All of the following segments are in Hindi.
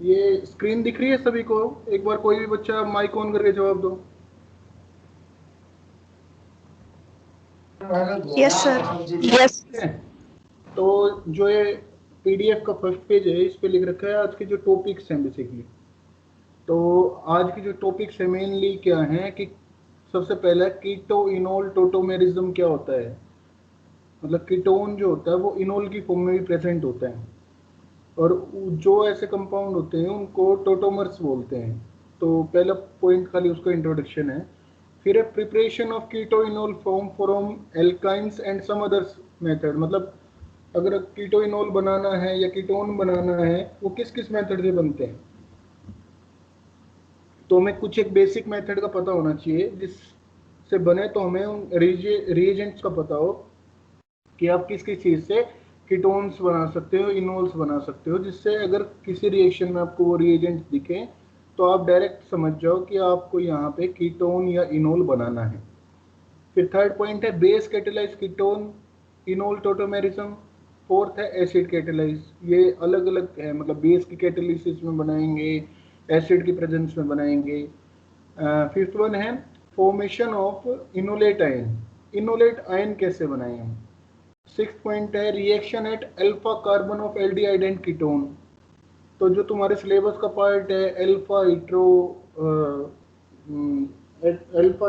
ये स्क्रीन दिख रही है सभी को? एक बार कोई भी बच्चा माइक ऑन करके जवाब दो। Yes sir. यस। ठीक है, तो जो ये पीडीएफ का फर्स्ट पेज है इस पे लिख रखा है आज के जो टॉपिक्स हैं बेसिकली। तो आज की जो टॉपिक्स है मेनली क्या है कि सबसे पहला कीटो इनोल टोटोमेरिज्म क्या होता है। मतलब कीटोन जो होता है वो इनोल की फॉर्म में भी प्रेजेंट होता है, और जो ऐसे कंपाउंड होते हैं उनको टोटोमर्स बोलते हैं। तो पहला पॉइंट खाली उसका इंट्रोडक्शन है। फिर है preparation of keto enol form from alkynes and some others method. मतलब अगर कीटो इनोल बनाना है या कीटोन बनाना है वो किस किस मेथड से बनते हैं, तो हमें कुछ एक बेसिक मेथड का पता होना चाहिए जिससे बने, तो हमें उन रिएजेंट्स का पता हो कि आप किस किस चीज़ से कीटोन्स बना सकते हो, इनोल्स बना सकते हो, जिससे अगर किसी रिएक्शन में आपको वो रिएजेंट दिखे तो आप डायरेक्ट समझ जाओ कि आपको यहाँ पे कीटोन या इनोल बनाना है। फिर थर्ड पॉइंट है base catalyse ketone enol tautomerism. Fourth है एसिड कैटेलाइज। ये अलग अलग है, मतलब बेस की कैटेलिसिस में बनाएंगे, एसिड की प्रेजेंस में बनाएंगे। फिफ्थ वन है formation of enolate ion. Enolate ion कैसे बनाए हम। सिक्स पॉइंट है reaction at alpha carbon of aldehyde and ketone. तो जो तुम्हारे सिलेबस का पार्ट है अल्फा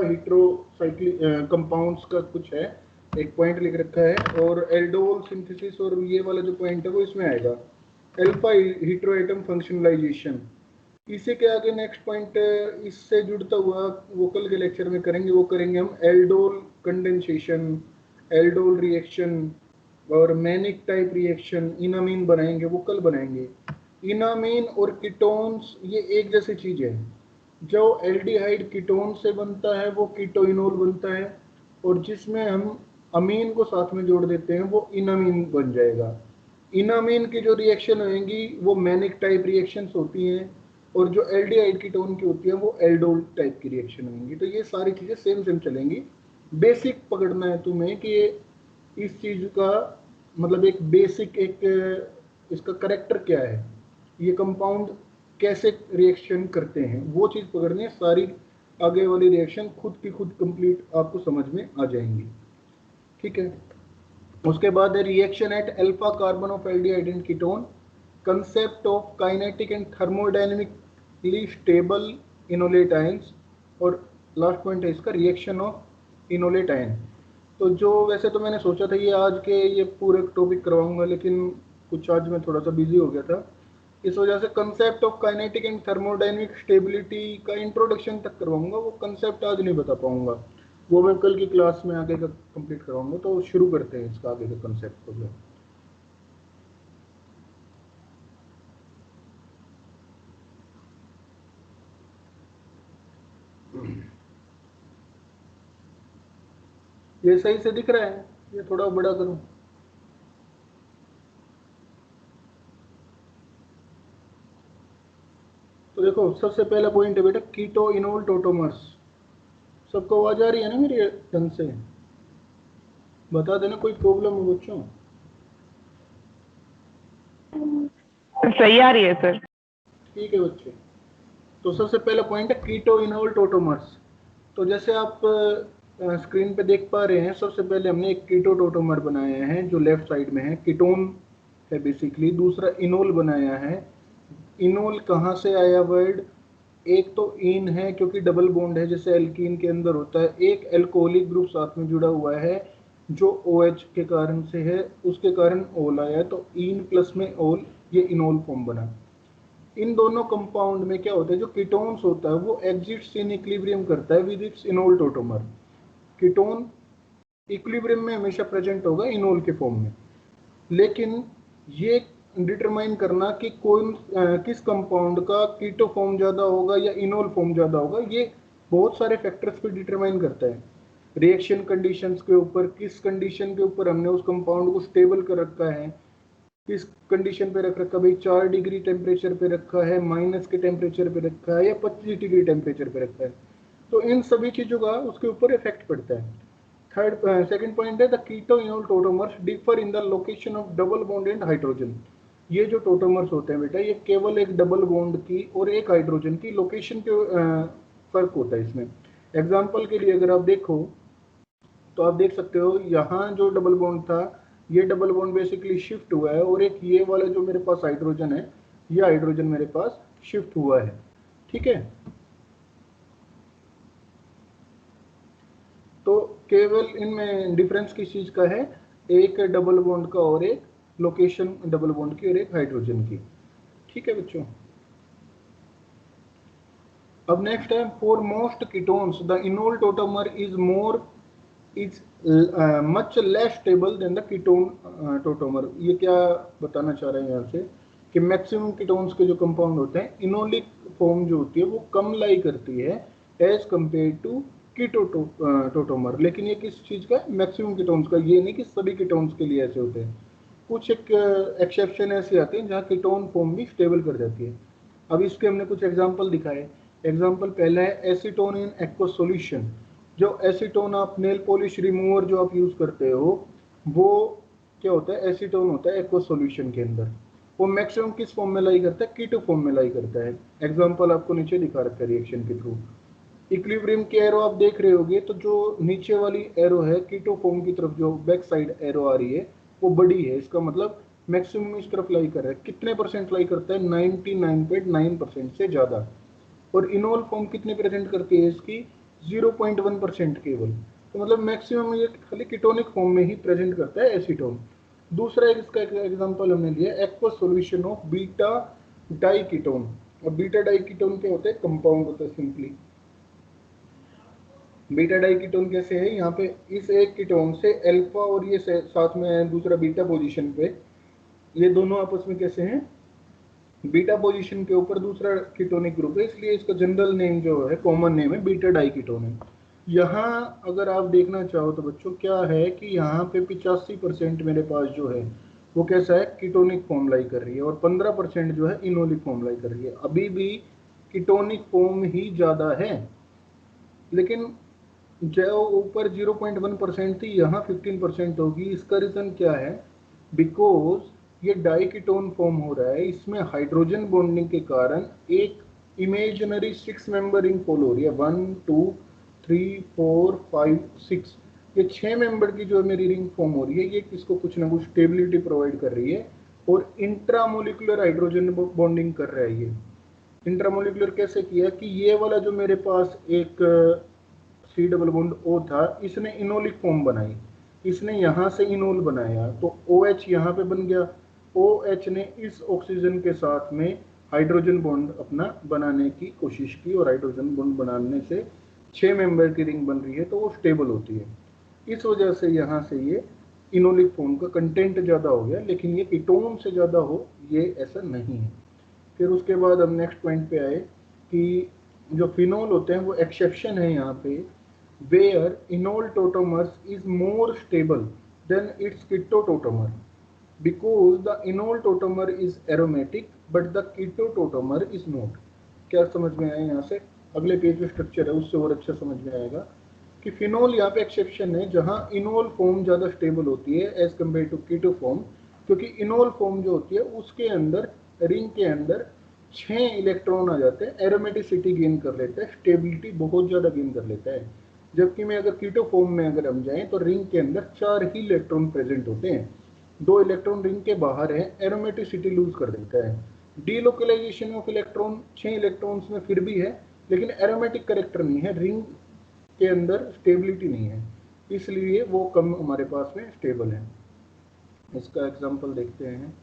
हीट्रो साइक्लिक कंपाउंड्स का कुछ है, एक पॉइंट लिख रखा है, और एल्डोल सिंथेसिस और ये वाला जो पॉइंट है वो इसमें आएगा, अल्फा हीट्रो एटम फंक्शनलाइजेशन। इसी के आगे नेक्स्ट पॉइंट इससे जुड़ता हुआ वो कल के लेक्चर में करेंगे, वो करेंगे हम एल्डोल कंडेंसेशन, एल्डोल रिएक्शन और मैनिक टाइप रिएक्शन, इनामीन बनाएंगे, वो कल बनाएंगे। इनामीन और कीटोन्स ये एक जैसी चीज है। जो एल्डिहाइड कीटोन से बनता है वो कीटोइनोल बनता है, और जिसमें हम अमीन को साथ में जोड़ देते हैं वो इनामीन बन जाएगा। इनामीन की जो रिएक्शन होंगी वो मैनिक टाइप रिएक्शंस होती हैं, और जो एल्डिहाइड कीटोन की होती है वो एल्डोल टाइप की रिएक्शन होंगी। तो ये सारी चीजें सेम सेम चलेंगी। बेसिक पकड़ना है तुम्हें कि इस चीज का मतलब एक बेसिक एक इसका करेक्टर क्या है, ये कंपाउंड कैसे रिएक्शन करते हैं, वो चीज पकड़नी है। सारी आगे वाली रिएक्शन खुद की खुद कंप्लीट आपको समझ में आ जाएंगी। ठीक है, उसके बाद है reaction at alpha carbon of aldehyde and ketone, concept of kinetic and thermodynamically stable enolate ions, और लास्ट पॉइंट है इसका रिएक्शन ऑफ इनोलेट आयन। तो जो वैसे तो मैंने सोचा था ये आज के ये पूरे टॉपिक करवाऊंगा, लेकिन कुछ आज मैं थोड़ा सा बिजी हो गया था, इस वजह से concept of kinetic and thermodynamic stability का इंट्रोडक्शन तक करवाऊंगा, वो कंसेप्ट आज नहीं बता पाऊंगा, वो मैं कल की क्लास में आगे का कंप्लीट करवाऊंगा। तो शुरू करते हैं इसका आगे के कंसेप्ट को जो। ये सही से दिख रहा है, ये थोड़ा बड़ा करूं? तो देखो सबसे पहला पॉइंट है बेटा कीटो इनोल टोटोमर्स। सबको आवाज आ रही है ना मेरी ढंग से? बता देना कोई प्रॉब्लम हो बच्चों। सही आ रही है सर। ठीक है बच्चे, तो सबसे पहला पॉइंट है कीटो इनोल टोटोमर्स। तो जैसे आप स्क्रीन पे देख पा रहे हैं, सबसे पहले हमने एक कीटो टोटोमर बनाया है जो लेफ्ट साइड में है, कीटोन है बेसिकली। दूसरा इनोल बनाया है। इनोल कहाँ से आया वर्ड? एक तो इन है क्योंकि डबल बॉन्ड है जैसे एल्कीन के अंदर होता है, एक एल्कोहलिक ग्रुप साथ में जुड़ा हुआ है जो OH के कारण से है, उसके कारण ओल आया, तो इन प्लस में ओल, ये इनोल फॉर्म बना। इन दोनों कंपाउंड में क्या होता है, जो कीटोन्स होता है वो एग्जिट्स इन इक्विलिब्रियम करता है with its enol tautomer. Ketone equilibrium में हमेशा प्रेजेंट होगा इनोल के फॉर्म में, लेकिन ये डिटरमाइन करना कि कौन किस कंपाउंड का कीटो फॉर्म ज़्यादा होगा या इनोल फॉर्म ज़्यादा होगा, ये बहुत सारे फैक्टर्स पे डिटरमाइन करता है। रिएक्शन कंडीशंस के ऊपर, किस कंडीशन के ऊपर हमने उस कंपाउंड को स्टेबल कर रखा है, किस कंडीशन पे रख रखा है भाई, 4 डिग्री टेम्परेचर पे रखा है, माइनस के टेम्परेचर पे रखा है, या 25 डिग्री टेम्परेचर पे रखा है, तो इन सभी चीज़ों का उसके ऊपर इफेक्ट पड़ता है। सेकंड पॉइंट है the keto enol tautomers differ in the location of double bond and hydrogen. ये जो टोटोमर्स होते हैं बेटा, ये केवल एक डबल बॉन्ड की और एक हाइड्रोजन की लोकेशन के फर्क होता है इसमें। एग्जाम्पल के लिए अगर आप देखो तो आप देख सकते हो यहाँ जो डबल बॉन्ड था, ये डबल बॉन्ड बेसिकली शिफ्ट हुआ है, और एक ये वाला जो मेरे पास हाइड्रोजन है, ये हाइड्रोजन मेरे पास शिफ्ट हुआ है। ठीक है, तो केवल इनमें डिफरेंस किस चीज का है, एक डबल बॉन्ड का और एक लोकेशन डबल बॉन्ड की और एक हाइड्रोजन की। ठीक है बच्चों, अब नेक्स्ट है, for most ketones the enol tautomer is much less stable then the ketone tautomer. ये क्या बताना चाह रहे हैं यहाँ से कि मैक्सिमम कीटोन्स के जो कंपाउंड होते हैं, इनोलिक फॉर्म जो होती है वो कम लाई करती है as compare to keto tautomer. लेकिन ये किस चीज का, मैक्सिमम कीटोन्स का, ये नहीं कि सभी कीटोन्स के लिए ऐसे होते हैं। कुछ एक एक्सेप्शन ऐसे आते हैं जहाँ कीटोन फॉर्म भी स्टेबल कर जाती है। अब इसके हमने कुछ एग्जाम्पल दिखाए। एग्जाम्पल पहला है एसीटोन इन एक्वस सॉल्यूशन। जो एसीटोन आप नेल पॉलिश रिमूवर जो आप यूज करते हो, वो क्या होता है, एसीटोन होता है एक्वस सॉल्यूशन के अंदर। वो मैक्सिमम किस फॉर्म में लाई करता है, कीटो फॉर्म में लाई करता है। एग्जाम्पल आपको नीचे दिखा रखा है रिएक्शन के थ्रू। इक्विलिब्रियम की एरो आप देख रहे होगे, तो जो नीचे वाली एरो है कीटो फॉर्म की तरफ, जो बैक साइड एरो आ रही है वो बड़ी है, इसका मतलब मैक्सिमम इस तरफ लाई कर रहा है। कितने परसेंट लाई करता है, 99.9% से ज्यादा। और इनोल फॉर्म कितने प्रेजेंट करती है इसकी, 0.1% केवल। तो मतलब मैक्सिमम ये खाली कीटोनिक फॉर्म में ही प्रेजेंट करता है एसीटोन। दूसरा इसका एग्जांपल हमने लिया aqueous solution of beta diketone. और बीटा डाइकीटोन क्या होता है, कंपाउंड होता है सिंपली। बीटा डाइकीटोन कैसे है, यहाँ पे इस एक कीटोन से अल्फा और ये साथ में है दूसरा बीटा पोजीशन पे, ये दोनों आपस में कैसे हैं, बीटा पोजीशन के ऊपर दूसरा कीटोनिक ग्रुप है, इसलिए इसका जनरल नेम जो है, कॉमन नेम है, बीटा डाइकीटोन है। यहाँ अगर आप देखना चाहो तो बच्चों क्या है कि यहाँ पे 85% मेरे पास जो है वो कैसा है, कीटोनिक फॉर्म लाई कर रही है, और 15% जो है इनोलिक फॉर्म लाई कर रही है। अभी भी कीटोनिक फॉर्म ही ज्यादा है, लेकिन जो ऊपर 0.1% थी, यहाँ 15% होगी। इसका रीजन क्या है, बिकॉज ये डाइकीटोन फॉर्म हो रहा है, इसमें हाइड्रोजन बॉन्डिंग के कारण एक इमेजिनरी 6 मेंबर रिंग फॉलो हो रही है। 1 2 3 4 5 6, ये 6 मेंबर की जो मेरी रिंग फॉर्म हो रही है, ये किसको कुछ ना कुछ स्टेबिलिटी प्रोवाइड कर रही है, और इंट्रामोलिकुलर हाइड्रोजन बॉन्डिंग कर रहा है। ये इंट्रामोलिकुलर कैसे किया कि ये वाला जो मेरे पास एक सी डबल बॉन्ड ओ था, इसने इनोलिक फॉर्म बनाई, इसने यहाँ से इनोल बनाया, तो ओ एच यहाँ पे बन गया। ओ एच ने इस ऑक्सीजन के साथ में हाइड्रोजन बॉन्ड अपना बनाने की कोशिश की, और हाइड्रोजन बॉन्ड बनाने से 6 मेंबर की रिंग बन रही है, तो वो स्टेबल होती है। इस वजह से यहाँ से ये इनोलिक फॉर्म का कंटेंट ज़्यादा हो गया, लेकिन ये कीटोन से ज़्यादा हो, ये ऐसा नहीं है। फिर उसके बाद हम नेक्स्ट पॉइंट पे आए कि जो फिनोल होते हैं वो एक्सेप्शन है यहाँ पे, where enol tautomers is more stable than its ketotautomer, because the enol tautomer is aromatic but the ketotautomer is not। क्या समझ में आया यहाँ से, अगले पेज में स्ट्रक्चर है उससे और अच्छा समझ में आएगा कि फिनोल यहाँ पे एक्सेप्शन है, जहाँ इनोल फॉर्म ज़्यादा स्टेबल होती है as compare to keto form. क्योंकि इनोल फॉर्म जो होती है उसके अंदर, रिंग के अंदर 6 इलेक्ट्रॉन आ जाते हैं, एरोमेटिसिटी गेन कर लेता है, स्टेबिलिटी बहुत ज़्यादा गेन कर लेता है। जबकि में अगर कीटो फॉर्म में अगर हम जाएं तो रिंग के अंदर 4 ही इलेक्ट्रॉन प्रेजेंट होते हैं, 2 इलेक्ट्रॉन रिंग के बाहर है, एरोमेटिसिटी लूज कर देता है। डीलोकलाइजेशन ऑफ इलेक्ट्रॉन 6 इलेक्ट्रॉन्स में फिर भी है, लेकिन एरोमेटिक करेक्टर नहीं है, रिंग के अंदर स्टेबिलिटी नहीं है, इसलिए वो कम हमारे पास में स्टेबल है। इसका एग्जांपल देखते हैं।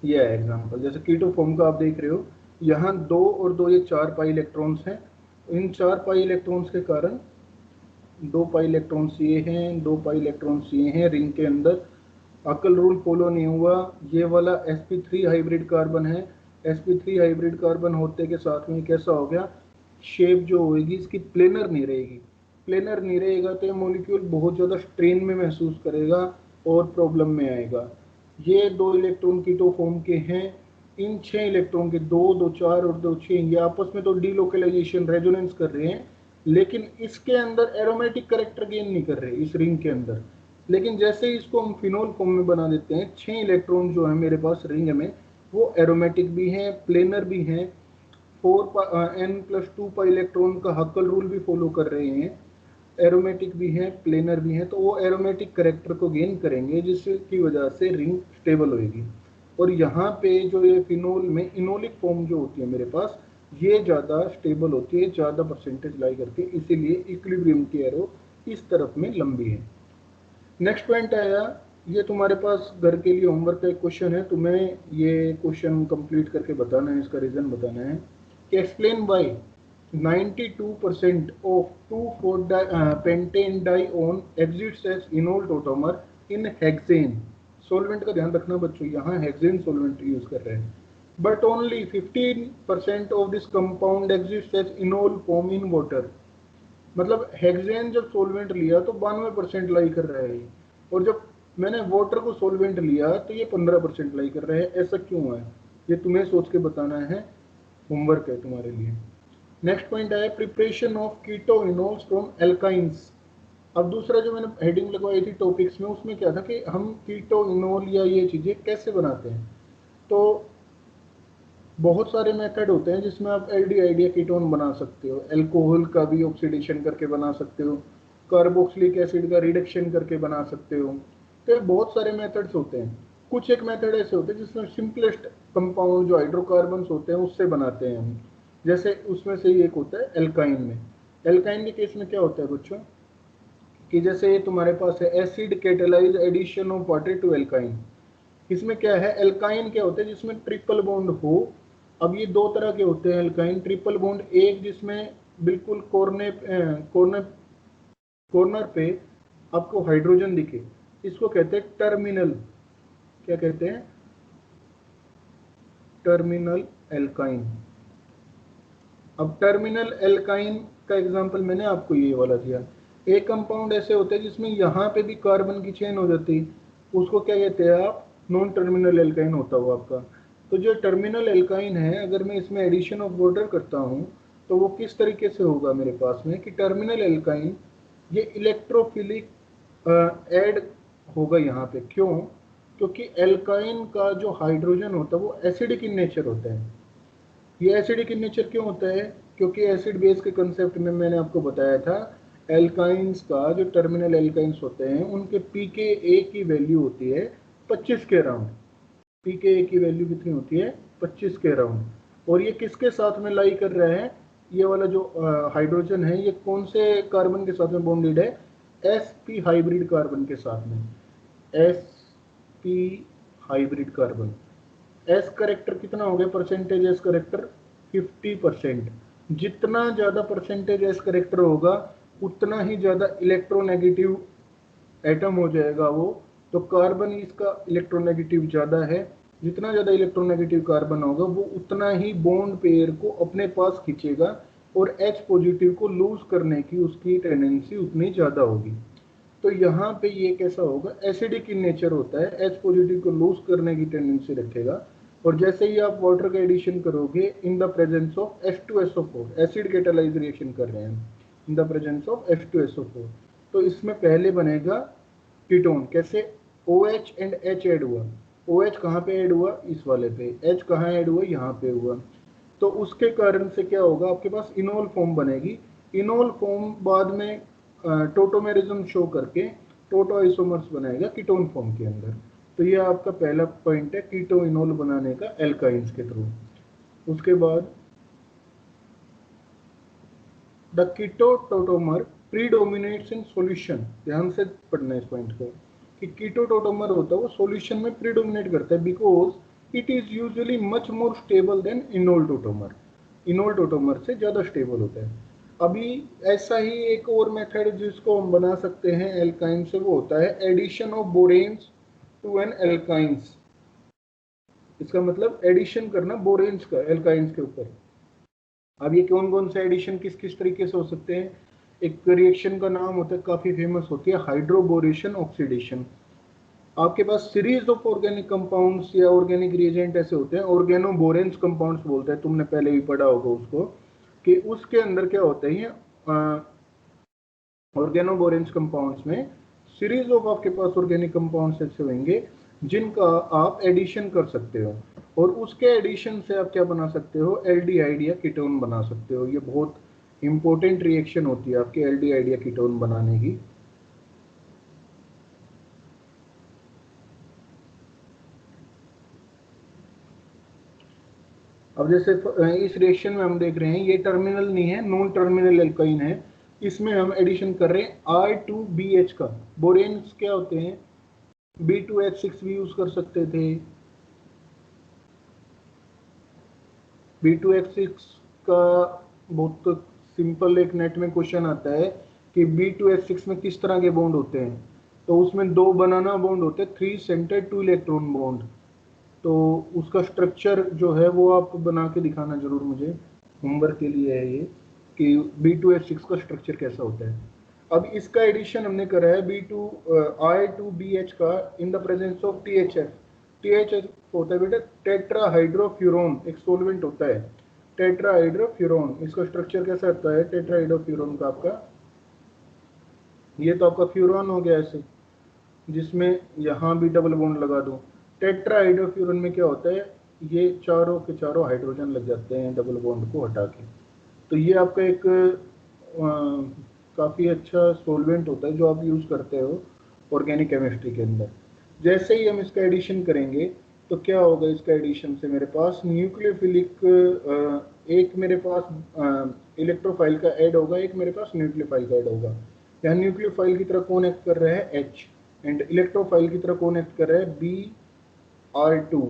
यह है एग्जांपल, जैसे कीटो फॉर्म का आप देख रहे हो, यहाँ 2 और 2 ये 4 पाई इलेक्ट्रॉन्स हैं। इन 4 पाई इलेक्ट्रॉन्स के कारण 2 पाई इलेक्ट्रॉन्स ये हैं, 2 पाई इलेक्ट्रॉन्स ये हैं रिंग के अंदर। अकल रूल फॉलो नहीं हुआ, ये वाला sp3 हाइब्रिड कार्बन है, sp3 हाइब्रिड कार्बन होते के साथ में कैसा हो गया, शेप जो होगी इसकी प्लेनर नहीं रहेगी। प्लेनर नहीं रहेगा तो ये मॉलिक्यूल बहुत ज़्यादा स्ट्रेन में महसूस करेगा और प्रॉब्लम में आएगा। ये 2 इलेक्ट्रॉन कीटो फॉर्म के हैं, इन 6 इलेक्ट्रॉन के 2 2 4 और 2 6 ये आपस में तो डीलोकलाइजेशन रेजोनेंस कर रहे हैं, लेकिन इसके अंदर एरोमेटिक कैरेक्टर गेन नहीं कर रहे इस रिंग के अंदर। लेकिन जैसे ही इसको हम फिनोल फॉर्म में बना देते हैं, 6 इलेक्ट्रॉन जो है मेरे पास रिंग में वो एरोमेटिक भी हैं, प्लेनर भी हैं, 4n+2 इलेक्ट्रॉन का हक्कल रूल भी फॉलो कर रहे हैं, एरोमेटिक भी हैं, प्लेनर भी हैं, तो वो एरोमेटिक कैरेक्टर को गेन करेंगे जिसकी वजह से रिंग स्टेबल होगी। और यहाँ पे जो ये फिनोल में इनोलिक फॉर्म जो होती है मेरे पास, ये ज़्यादा स्टेबल होती है, ज़्यादा परसेंटेज लाई करती है, इसीलिए इक्विलिब्रियम की एरो इस तरफ में लंबी है। नेक्स्ट पॉइंट आया, ये तुम्हारे पास घर के लिए होमवर्क का एक क्वेश्चन है, तुम्हें ये क्वेश्चन कंप्लीट करके बताना है, इसका रीजन बताना है कि explain by 92% of 2,4-pentane dione exits as enol tautomer in hexane. Solvent का ध्यान रखना बच्चों, यहाँ हेक्सेन सॉल्वेंट यूज कर रहे हैं, but only 15% of this compound exist as enol form in water. मतलब हेक्सेन जब सॉल्वेंट लिया तो 92% लाई कर रहा है, और जब मैंने वाटर को सॉल्वेंट लिया तो ये 15% लाई कर रहा है। ऐसा क्यों है, ये तुम्हें सोच के बताना है, होमवर्क है तुम्हारे लिए। नेक्स्ट पॉइंट आया preparation of keto enols from alkynes. अब दूसरा जो मैंने हेडिंग लगवाई थी टॉपिक्स में, उसमें क्या था कि हम कीटो इनोल या ये चीज़ें कैसे बनाते हैं। तो बहुत सारे मेथड होते हैं जिसमें आप एल्डिहाइड या कीटोन बना सकते हो, अल्कोहल का भी ऑक्सीडेशन करके बना सकते हो, कार्बोक्सिलिक एसिड का रिडक्शन करके बना सकते हो। तो बहुत सारे मेथड्स होते हैं। कुछ एक मेथड ऐसे होते हैं जिसमें सिंपलेस्ट कंपाउंड जो हाइड्रोकार्बन्स होते हैं उससे बनाते हैं हम, जैसे उसमें से एक होता है एल्काइन में। एल्काइन के केस में क्या होता है बच्चों कि जैसे तुम्हारे पास है acid catalyse addition of water to alkyne. इसमें क्या है, एल्काइन क्या होता है जिसमें ट्रिपल बॉन्ड हो। अब ये दो तरह के होते हैं एल्काइन ट्रिपल बॉन्ड, एक जिसमें बिल्कुल कॉर्नर पे आपको हाइड्रोजन दिखे, इसको कहते हैं टर्मिनल, क्या कहते हैं, टर्मिनल एल्काइन। अब टर्मिनल एल्काइन का एग्जांपल मैंने आपको ये वाला दिया। एक कंपाउंड ऐसे होते हैं जिसमें यहाँ पे भी कार्बन की चेन हो जाती है, उसको क्या कहते हैं आप, नॉन टर्मिनल एल्काइन होता हुआ आपका। तो जो टर्मिनल एल्काइन है, अगर मैं इसमें एडिशन ऑफ वाटर करता हूँ तो वो किस तरीके से होगा मेरे पास में कि टर्मिनल एल्काइन ये इलेक्ट्रोफिलिक ऐड होगा यहाँ पे। क्यों, क्योंकि एल्काइन का जो हाइड्रोजन होता है वो एसिडिक इन नेचर होता है। ये एसिडिक इन नेचर क्यों होता है, क्योंकि एसिड बेस के कंसेप्ट में मैंने आपको बताया था, एल्काइंस का जो टर्मिनल एल्काइंस होते हैं उनके pKa की वैल्यू होती है 25 के अराउंड। pKa की वैल्यू कितनी होती है, 25 के अराउंड। और ये किसके साथ में लाई कर रहा है, ये वाला जो हाइड्रोजन है ये कौन से कार्बन के साथ में बॉन्डेड है, sp हाइब्रिड कार्बन के साथ में, sp hybrid carbon. S character कितना हो गया, परसेंटेज एस करेक्टर 50%। जितना ज़्यादा परसेंटेज एस करेक्टर होगा उतना ही ज़्यादा इलेक्ट्रोनेगेटिव एटम हो जाएगा वो। तो कार्बन इसका इलेक्ट्रोनेगेटिव ज़्यादा है, जितना ज़्यादा इलेक्ट्रोनेगेटिव कार्बन होगा वो उतना ही बॉन्ड पेयर को अपने पास खींचेगा, और H पॉजिटिव को लूज करने की उसकी टेंडेंसी उतनी ज़्यादा होगी। तो यहाँ पे ये कैसा होगा, एसिडिक इन नेचर होता है, H पॉजिटिव को लूज करने की टेंडेंसी रखेगा। और जैसे ही आप वाटर का एडिशन करोगे in the presence of H2SO4, acid catalyse reaction कर रहे हैं in the presence of H2SO4, तो इसमें पहले बनेगा कीटोन। कैसे, OH एंड H ऐड हुआ, OH कहाँ पे ऐड हुआ, इस वाले पे, H कहाँ ऐड हुआ, यहाँ पे हुआ। तो उसके कारण से क्या होगा, आपके पास इनोल फॉर्म बनेगी। इनोल फॉर्म बाद में टोटोमेरिज्म शो करके टोटो आइसोमर्स बनाएगा कीटोन फॉर्म के अंदर। तो ये आपका पहला पॉइंट है कीटो इनोल बनाने का एल्काइंस के थ्रू। उसके बाद the keto tautomer predominates in solution. ध्यान से पढ़ना इस पॉइंट को कि कीटो टोटोमर होता है वो सॉल्यूशन में प्रीडोमिनेट करता है, because it is usually much more stable then enol tautomer. Enol tautomer से ज़्यादा स्टेबल होता है। अभी ऐसा ही एक और मेथड जिसको हम बना सकते हैं एल्काइन से, वो होता है addition of boranes to an alkynes. इसका मतलब एडिशन करना बोरेन्स का एल्काइंस के ऊपर। अब ये कौन कौन से एडिशन किस किस तरीके से हो सकते हैं, एक रिएक्शन का नाम होता है, काफी फेमस होती है, हाइड्रोबोरेशन ऑक्सीडेशन। आपके पास सीरीज ऑफ ऑर्गेनिक कंपाउंड्स या ऑर्गेनिक रिएजेंट ऐसे होते हैं, ऑर्गेनोबोरेंस कंपाउंड्स बोलते हैं, तुमने पहले भी पढ़ा होगा उसको, कि उसके अंदर क्या होता है, ऑर्गेनोबोरेंस कंपाउंड्स में सीरीज ऑफ आपके पास ऑर्गेनिक कंपाउंड्स ऐसे होंगे जिनका आप एडिशन कर सकते हो, और उसके एडिशन से आप क्या बना सकते हो, एल्डिहाइड या कीटोन बना सकते हो। ये बहुत इंपॉर्टेंट रिएक्शन होती है आपके एल्डिहाइड या कीटोन बनाने की। अब जैसे इस रिएक्शन में हम देख रहे हैं ये टर्मिनल नहीं है, नॉन टर्मिनल एल्काइन है। इसमें हम एडिशन कर रहे हैं R2BH का। बोरेन्स क्या होते हैं, B2H6 भी यूज कर सकते थे। B2H6 का बहुत सिंपल एक नेट में क्वेश्चन आता है कि B2H6 में किस तरह के बॉन्ड होते हैं, तो उसमें 2 बनाना बॉन्ड होते हैं, 3 सेंटर 2 इलेक्ट्रॉन बॉन्ड। तो उसका स्ट्रक्चर जो है वो आप बना के दिखाना जरूर मुझे, होमवर्क के लिए है ये, कि B2H6 का स्ट्रक्चर कैसा होता है। अब इसका एडिशन हमने करा है I2BH का in the presence of THF। THF होता है बेटा टेट्राहाइड्रोफ्यूरोन, एक सोलवेंट होता है टेट्राहाइड्रोफ्यूरोन। इसका स्ट्रक्चर कैसा होता है टेट्राहाइड्रोफ्यूरोन का, आपका ये तो आपका फ्यूरॉन हो गया ऐसे, जिसमें यहाँ भी डबल बॉन्ड लगा दूं। टेट्राहाइड्रोफ्यूरन में क्या होता है, ये चारों के चारों हाइड्रोजन लग जाते हैं डबल बॉन्ड को हटा के। तो ये आपका एक काफ़ी अच्छा सोलवेंट होता है जो आप यूज़ करते हो ऑर्गेनिक केमिस्ट्री के अंदर। जैसे ही हम इसका एडिशन करेंगे तो क्या होगा, इसका एडिशन से मेरे पास न्यूक्लियोफिलिक एक मेरे पास इलेक्ट्रोफाइल का ऐड होगा, एक मेरे पास न्यूक्लियोफाइल का ऐड होगा। यहाँ न्यूक्लियोफाइल की तरह कौन एक्ट कर रहा है H, एंड इलेक्ट्रोफाइल की तरह कौन एक्ट कर रहा है Br2।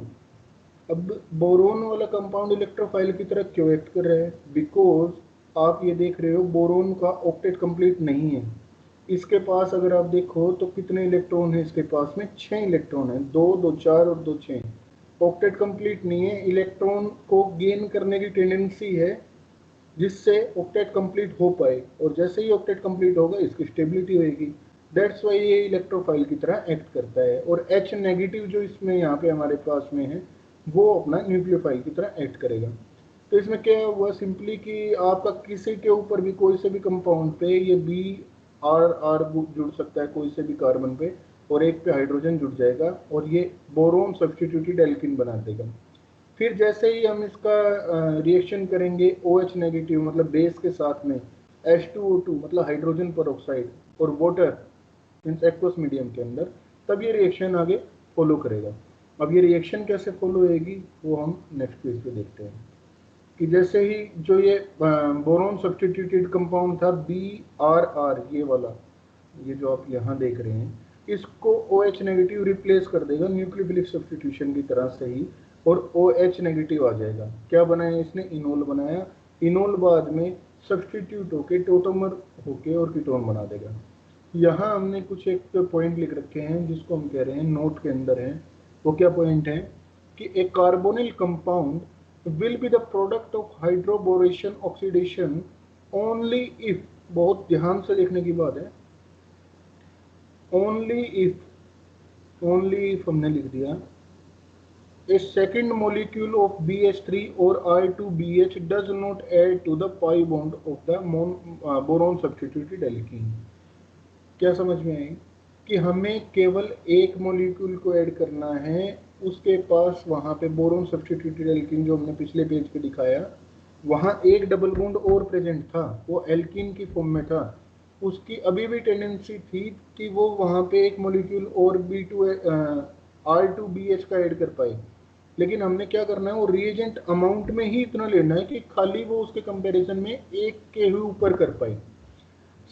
अब बोरोन वाला कंपाउंड इलेक्ट्रोफाइल की तरह क्यों एक्ट कर रहा है, बिकॉज आप ये देख रहे हो बोरोन का ऑक्टेट कंप्लीट नहीं है। इसके पास अगर आप देखो तो कितने इलेक्ट्रॉन है, इसके पास में 6 इलेक्ट्रॉन है, 2 2 4 और 2 6। ऑक्टेट कंप्लीट नहीं है, इलेक्ट्रॉन को गेन करने की टेंडेंसी है जिससे ऑक्टेट कंप्लीट हो पाए, और जैसे ही ऑक्टेट कंप्लीट होगा इसकी स्टेबिलिटी होगी। दैट्स वाई ये इलेक्ट्रोफाइल की तरह एक्ट करता है। और H नेगेटिव जो इसमें यहाँ पे हमारे पास में है वो अपना न्यूक्लियोफाइल की तरह एक्ट करेगा। तो इसमें क्या हुआ सिंपली कि आपका किसी के ऊपर भी कोई से भी कंपाउंड पे ये BR जुड़ सकता है, कोई से भी कार्बन पे, और एक पे हाइड्रोजन जुड़ जाएगा और ये बोरोन सब्स्टिट्यूटेड एल्किन बना देगा। फिर जैसे ही हम इसका रिएक्शन करेंगे OH नेगेटिव मतलब बेस के साथ में H2O2 मतलब हाइड्रोजन पेरोक्साइड और वाटर मीन्स एक्वस मीडियम के अंदर, तब ये रिएक्शन आगे फॉलो करेगा। अब ये रिएक्शन कैसे फॉलो होएगी वो हम नेक्स्ट पेज पे देखते हैं। कि जैसे ही जो ये बोरोन सब्स्टिट्यूटेड कंपाउंड था BRR, ये वाला, ये जो आप यहाँ देख रहे हैं, इसको OH नेगेटिव रिप्लेस कर देगा न्यूक्लियोफिलिक सब्स्टिट्यूशन की तरह से ही, और OH नेगेटिव आ जाएगा। क्या बनाया इसने, इनोल बनाया। इनोल बाद में सब्स्टिट्यूट होके टोटोमर होके और कीटोन बना देगा। यहाँ हमने कुछ एक पॉइंट लिख रखे हैं जिसको हम कह रहे हैं नोट के अंदर है। वो क्या पॉइंट है कि a carbonyl compound will be the product of hydroboration oxidation only if, बहुत ध्यान से देखने की बात है, only if हमने लिख दिया a second molecule of BH3 or I2BH does not add to the pi bond of the boron substituted alkene। क्या समझ में आई कि हमें केवल एक मॉलिक्यूल को ऐड करना है, उसके पास वहाँ पे बोरोन सब्स्टिट्यूटेड एल्कीन जो हमने पिछले पेज पे दिखाया, वहाँ एक डबल बॉन्ड और प्रेजेंट था, वो एल्कीन की फॉर्म में था। उसकी अभी भी टेंडेंसी थी कि वो वहाँ पे एक मॉलिक्यूल और R2BH का ऐड कर पाए, लेकिन हमने क्या करना है, वो रिएजेंट अमाउंट में ही इतना लेना है कि खाली वो उसके कंपेरिजन में एक के ही ऊपर कर पाए,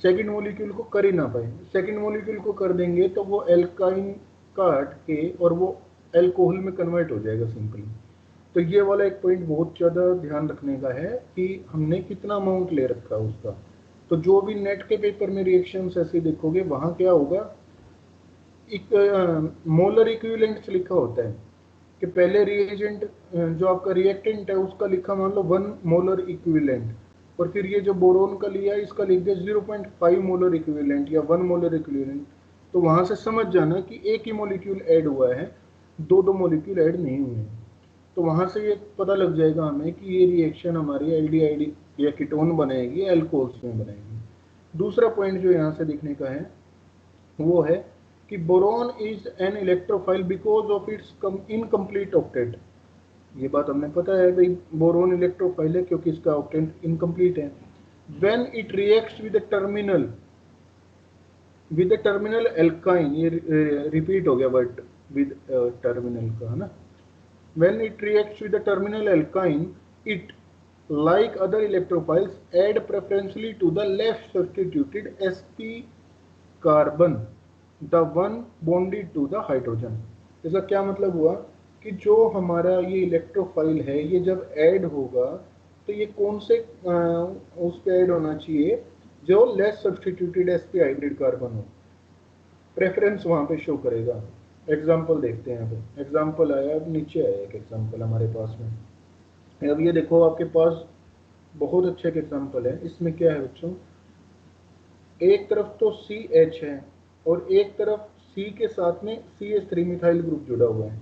सेकंड मॉलिक्यूल को कर ही ना पाए। सेकंड मॉलिक्यूल को कर देंगे तो वो एल्काइन काट के और वो एल्कोहल में कन्वर्ट हो जाएगा सिंपली। तो ये वाला एक पॉइंट बहुत ज़्यादा ध्यान रखने का है कि हमने कितना अमाउंट ले रखा है उसका। तो जो भी नेट के पेपर में रिएक्शंस ऐसे देखोगे वहाँ क्या होगा, एक मोलर इक्विवेलेंट लिखा होता है कि पहले रिएजेंट जो आपका रिएक्टेंट है उसका लिखा मान लो 1 मोलर इक्विवेलेंट, और फिर ये जो बोरोन का लिया इसका लिख दिया 0.5 मोलर इक्विवेलेंट या 1 मोलर इक्विवेलेंट। तो वहाँ से समझ जाना कि एक ही मॉलिक्यूल ऐड हुआ है, दो मॉलिक्यूल ऐड नहीं हुए हैं। तो वहां से ये पता लग जाएगा हमें कि ये रिएक्शन हमारी एल्डिहाइड या कीटोन बनाएगी, एल्कोहल्स में बनाएगी। दूसरा पॉइंट जो यहाँ से देखने का है वो है कि boron is an electrophile because of its incomplete octet. ये बात हमने पता है भाई, बोरोन इलेक्ट्रोफाइल है क्योंकि इसका ऑक्टेट इनकम्प्लीट है। When it reacts with the terminal alkyne, ये रिपीट हो गया वर्ड विद टर्मिनल का, है ना। When it reacts with the terminal alkyne it like other electrophiles add preferentially to the left substituted sp carbon, the one bonded to the hydrogen। इसका क्या मतलब हुआ कि जो हमारा ये इलेक्ट्रोफाइल है ये जब ऐड होगा तो ये कौन से उस पे ऐड होना चाहिए, जो less substituted sp hybrid carbon हो, प्रेफरेंस वहां पे शो करेगा। एग्जांपल देखते हैं। यहाँ पे एग्जांपल आया, अब नीचे आया एक एग्जांपल हमारे पास में। अब ये देखो आपके पास बहुत अच्छा एक एग्जांपल है। इसमें क्या है बच्चों, एक तरफ तो CH है और एक तरफ C के साथ में CH3 मिथाइल ग्रुप जुड़ा हुआ है।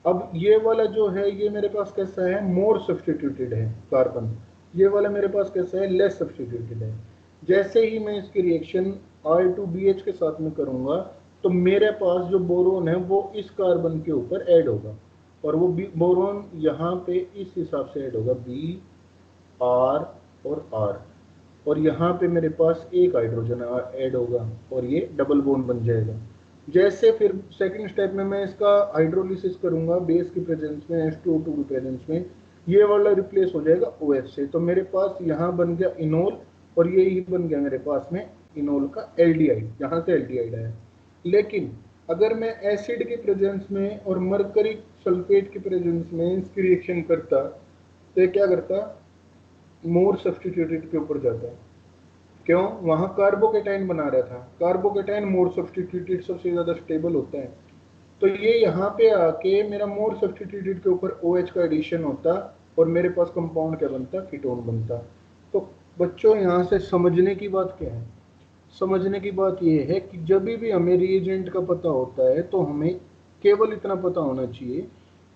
अब ये वाला जो है ये मेरे पास कैसा है, मोर सब्सटीट्यूटेड है कार्बन, ये वाला मेरे पास कैसा है, लेस सब्सटीट्यूटेड है। जैसे ही मैं इसकी रिएक्शन R2BH के साथ में करूंगा तो मेरे पास जो बोरोन है वो इस कार्बन के ऊपर ऐड होगा, और वो बोरोन यहाँ पे इस हिसाब से ऐड होगा, B R और R, और यहाँ पे मेरे पास एक हाइड्रोजन ऐड होगा और ये डबल बॉन्ड बन जाएगा। जैसे फिर सेकंड स्टेप में मैं इसका हाइड्रोलिसिस करूंगा बेस की प्रेजेंस में, H2O2 की प्रेजेंस में, ये वाला रिप्लेस हो जाएगा OH से, तो मेरे पास यहाँ बन गया इनोल और ये ही बन गया मेरे पास में इनोल का एल्डिहाइड, यहाँ से एल्डिहाइड है। लेकिन अगर मैं एसिड के प्रेजेंस में और मरकरी सल्फेट के प्रेजेंस में इसकी रिएक्शन करता तो क्या करता, मोर सब्सटीट्यूटेड के ऊपर जाता है। क्यों, वहां कार्बोकेटाइन बना रहा था, कार्बोकेटाइन मोर सब्सटीट्यूटेड सबसे ज्यादा स्टेबल होता है, तो ये यहाँ पे आके मेरा मोर सब्सटीट्यूटेड के ऊपर OH का एडिशन होता और मेरे पास कंपाउंड क्या बनता, कीटोन बनता। तो बच्चों यहाँ से समझने की बात क्या है, समझने की बात ये है कि जब भी हमें रिएजेंट का पता होता है तो हमें केवल इतना पता होना चाहिए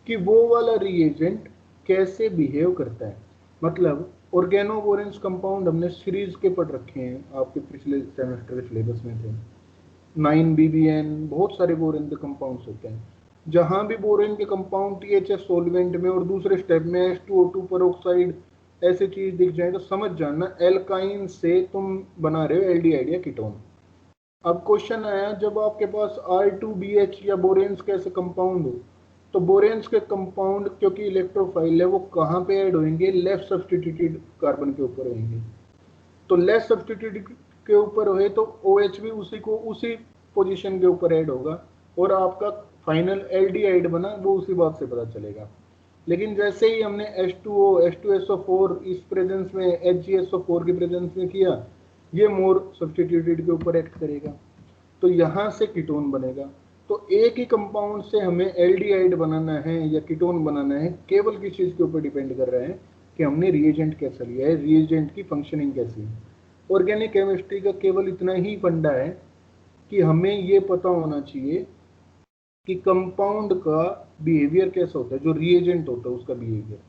कि वो वाला रिएजेंट कैसे बिहेव करता है। मतलब ऑर्गेनोबोरेंस कंपाउंड हमने सीरीज के पढ़ रखे हैं, आपके पिछले सेमेस्टर के सिलेबस में थे, 9BBN, बहुत सारे बोरेन के कंपाउंड्स होते हैं। जहां भी बोरेन के कंपाउंड THF सॉल्वेंट में और दूसरे स्टेप में H2O2 पेरोक्साइड ऐसी चीज दिख जाए तो समझ जाना एल्काइन से तुम बना रहे हो एल्डिहाइड या कीटोन। अब क्वेश्चन आया, जब आपके पास R2BH या बोरेन्स कैसे कंपाउंड हो, तो बोरेन्स के कंपाउंड क्योंकि इलेक्ट्रोफाइल है वो कहाँ पे ऐड होंगे, लेफ्ट सब्सटीट्यूटेड कार्बन के ऊपर होंगे। तो लेफ्ट सब्सटीट्यूटेड के ऊपर हुए तो OH भी उसी पोजीशन के ऊपर ऐड होगा और आपका फाइनल एल्डिहाइड बना वो उसी बात से पता चलेगा। लेकिन जैसे ही हमने H2O H2SO4 इस प्रेजेंस में HgSO4 की प्रेजेंस में किया, ये मोर सब्सटीट्यूटेड के ऊपर एक्ट करेगा, तो यहाँ से कीटोन बनेगा। तो एक ही कंपाउंड से हमें एल्डिहाइड बनाना है या कीटोन बनाना है, केवल किस चीज के ऊपर डिपेंड कर रहा है कि हमने रिएजेंट कैसा लिया है, रिएजेंट की फंक्शनिंग कैसी है। ऑर्गेनिक केमिस्ट्री का केवल इतना ही फंडा है कि हमें ये पता होना चाहिए कि कंपाउंड का बिहेवियर कैसा होता है, जो रिएजेंट होता है उसका बिहेवियर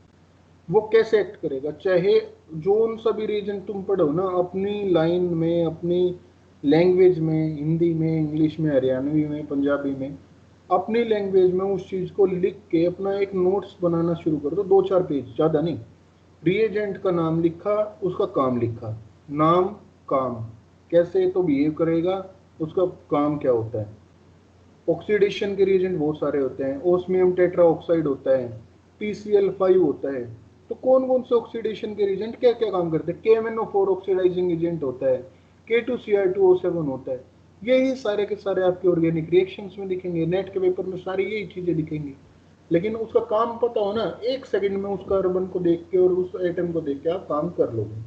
वो कैसे एक्ट करेगा। चाहे जो सा भी रिएजेंट तुम पढ़ो ना, अपनी लाइन में, अपनी लैंग्वेज में, हिंदी में, इंग्लिश में, हरियाणवी में, पंजाबी में, अपनी लैंग्वेज में उस चीज को लिख के अपना एक नोट्स बनाना शुरू कर दो, 2-4 पेज, ज्यादा नहीं। रिएजेंट का नाम लिखा, उसका काम लिखा, नाम काम, कैसे तो बिहेव करेगा, उसका काम क्या होता है। ऑक्सीडेशन के रिएजेंट बहुत सारे होते हैं, ओस्मियम टेट्राऑक्साइड होता है, PCl5 होता है। तो कौन कौन से ऑक्सीडेशन के रिएजेंट क्या क्या काम करते हैं, KMnO4 ऑक्सीडाइजिंग एजेंट होता है, K2Cr2O7 होता है। यही सारे के सारे आपके ऑर्गेनिक रिएक्शंस में दिखेंगे, नेट के पेपर में सारी यही चीजें दिखेंगी। लेकिन उसका काम पता हो ना, 1 सेकंड में उस कार्बन को देख के और उस एटम को देख के आप काम कर लोगे।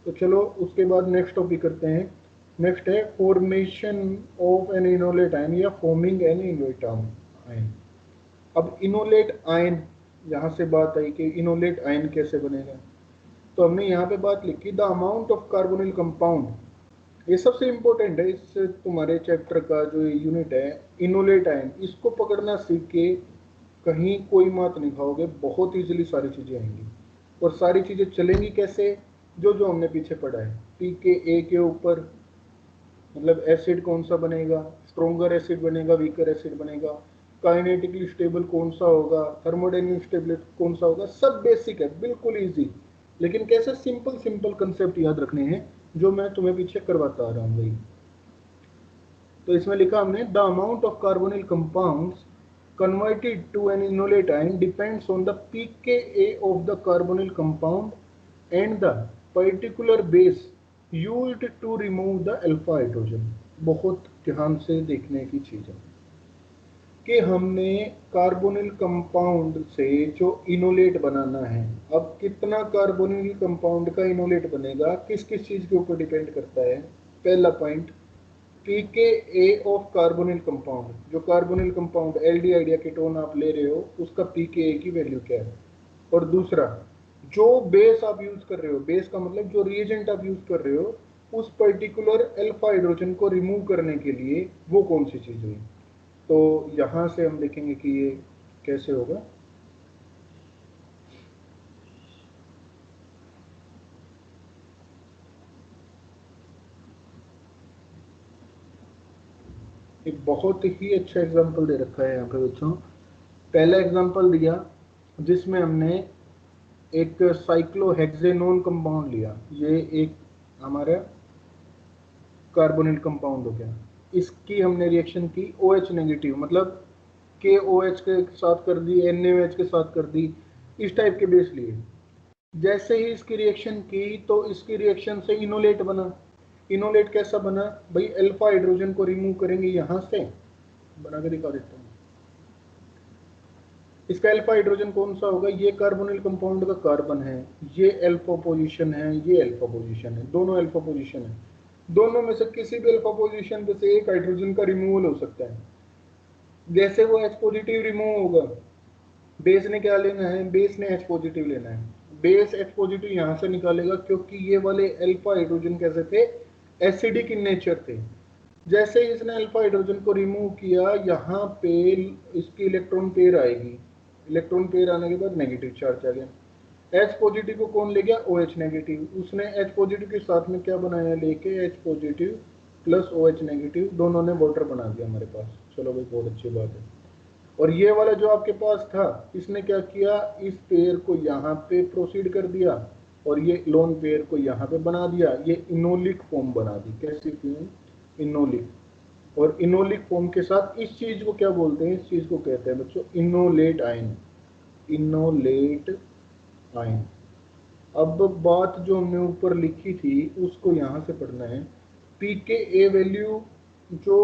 तो चलो उसके बाद नेक्स्ट टॉपिक करते हैं। नेक्स्ट है formation of an enolate ion या फॉर्मिंग एन इनोलेट आयन। अब इनोलेट आयन, यहाँ से बात आई कि इनोलेट आयन कैसे बनेगा, तो हमने यहाँ पे बात लिखी, the amount of carbonyl compound. ये सबसे इंपॉर्टेंट है इस तुम्हारे चैप्टर का जो यूनिट है, इनोलेट आयन, इसको पकड़ना सीख के कहीं कोई मात नहीं खाओगे, बहुत इजीली सारी चीजें आएंगी। और सारी चीजें चलेंगी कैसे, जो जो हमने पीछे पढ़ा है। pKa के ऊपर, मतलब एसिड कौन सा बनेगा, स्ट्रोंगर एसिड बनेगा, वीकर एसिड बनेगा, काइनेटिकली स्टेबल कौन सा होगा, थर्मोडायनेमिक स्टेबल कौन सा होगा, सब बेसिक है, बिल्कुल इजी। लेकिन कैसे सिंपल सिंपल कंसेप्ट याद रखने हैं, जो मैं तुम्हें पीछे करवाता आ रहा हूँ वही। तो इसमें लिखा हमने, the amount of carbonyl compounds converted to an enolate ion depends on the pKa of the carbonyl compound and the particular base used to remove the alpha hydrogen। बहुत ध्यान से देखने की चीज है कि हमने कार्बोनिल कंपाउंड से जो इनोलेट बनाना है, अब कितना कार्बोनिल कंपाउंड का इनोलेट बनेगा किस किस चीज के ऊपर डिपेंड करता है। पहला point, pKa of carbonyl compound, जो कार्बोनिल कंपाउंड एल्डिहाइड या कीटोन आप ले रहे हो उसका pKa की वैल्यू क्या है। और दूसरा, जो बेस आप यूज कर रहे हो, बेस का मतलब जो रिएजेंट आप यूज कर रहे हो, उस पर्टिकुलर अल्फा हाइड्रोजन को रिमूव करने के लिए वो कौन सी चीज हुई। तो यहां से हम देखेंगे कि ये कैसे होगा। एक बहुत ही अच्छा एग्जांपल दे रखा है यहाँ पे बच्चों। पहला एग्जांपल दिया जिसमें हमने एक साइक्लोहेक्सेनोन कंपाउंड लिया, ये एक हमारा कार्बोनिल कंपाउंड हो गया, इसकी हमने रिएक्शन की OH नेगेटिव, मतलब KOH के साथ कर दी, NaOH के साथ कर दी, इस टाइप के बेस लिए। जैसे ही इसकी रिएक्शन की तो इसकी रिएक्शन से इनोलेट बना। इनोलेट कैसा बना भाई, अल्फा हाइड्रोजन को रिमूव करेंगे यहां से, बना के दिखा देता हूँ। इसका अल्फा हाइड्रोजन कौन सा होगा, ये कार्बोनिल कंपाउंड का कार्बन है, ये अल्फा पोजीशन है, ये अल्फा पोजीशन है, दोनों अल्फा पोजीशन है। दोनों में से किसी भी अल्फा पोजीशन पे से एक हाइड्रोजन का रिमूवल हो सकता है। जैसे वो H पॉजिटिव रिमूव होगा, बेस ने क्या लेना है, बेस ने H पॉजिटिव लेना है, बेस H पॉजिटिव यहां से निकालेगा, क्योंकि ये वाले अल्फा हाइड्रोजन कैसे थे, एसिडिक इन नेचर थे। जैसे ही इसने अल्फा हाइड्रोजन को रिमूव किया, यहाँ पे इसकी इलेक्ट्रॉन पेयर आएगी, इलेक्ट्रॉन पेयर आने के बाद नेगेटिव चार्ज आ गया। H पॉजिटिव को कौन ले गया, OH नेगेटिव, उसने H पॉजिटिव के साथ में क्या बनाया, लेके H positive plus OH negative, दोनों ने वाटर बना दिया हमारे पास। चलो भाई बहुत अच्छी बात है। और ये वाला जो आपके पास था, इसने क्या किया, इस पेयर को यहाँ पे प्रोसीड कर दिया और ये लोन पेयर को यहाँ पे बना दिया, ये इनोलिक फॉर्म बना दी। कैसी फॉर्म, इनोलिक। और इनोलिक फॉर्म के साथ इस चीज को क्या बोलते हैं, इस चीज को कहते हैं बच्चों इनोलेट आयन, इनोलेट आयन। अब बात जो हमने ऊपर लिखी थी उसको यहाँ से पढ़ना है। pKa वैल्यू जो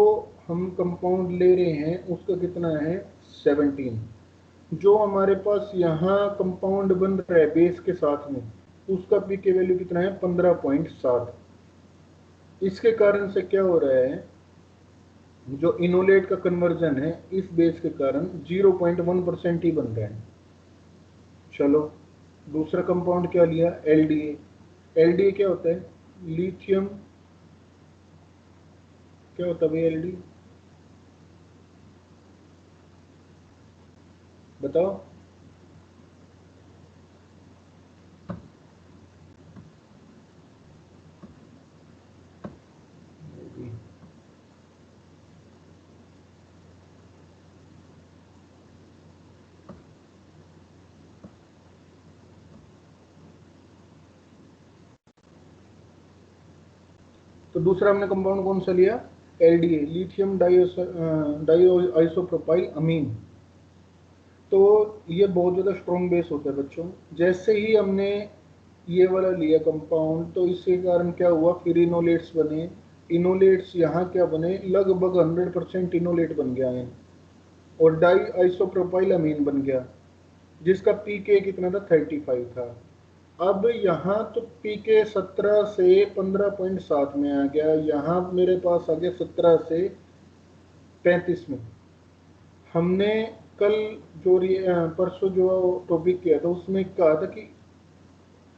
हम कंपाउंड ले रहे हैं उसका कितना है, 17। जो हमारे पास यहाँ कंपाउंड बन रहा है बेस के साथ में, उसका pK वैल्यू कितना है, 15.7। इसके कारण से क्या हो रहा है, जो इनोलेट का कन्वर्जन है इस बेस के कारण 0.1% ही बन रहा है। चलो दूसरा कंपाउंड क्या लिया, LDA। LDA क्या होता है, लिथियम, क्या होता है भाई LD, बताओ। तो दूसरा हमने कंपाउंड कौन सा लिया, LDA, लिथियम डाइआइसोप्रोपाइल अमीन। तो ये बहुत ज़्यादा स्ट्रॉन्ग बेस होता है बच्चों। जैसे ही हमने ये वाला लिया कंपाउंड, तो इसके कारण क्या हुआ, फिर इनोलेट्स बने। इनोलेट्स यहाँ क्या बने, लगभग 100% इनोलेट बन गया है, और डाई आइसोप्रोपाइल अमीन बन गया, जिसका पीके कितना था, 35 था। अब यहाँ तो पीके 17 से 15.7 में आ गया, यहाँ मेरे पास आ गया 17 से 35 में। हमने कल जो परसों जो टॉपिक किया था उसमें कहा था कि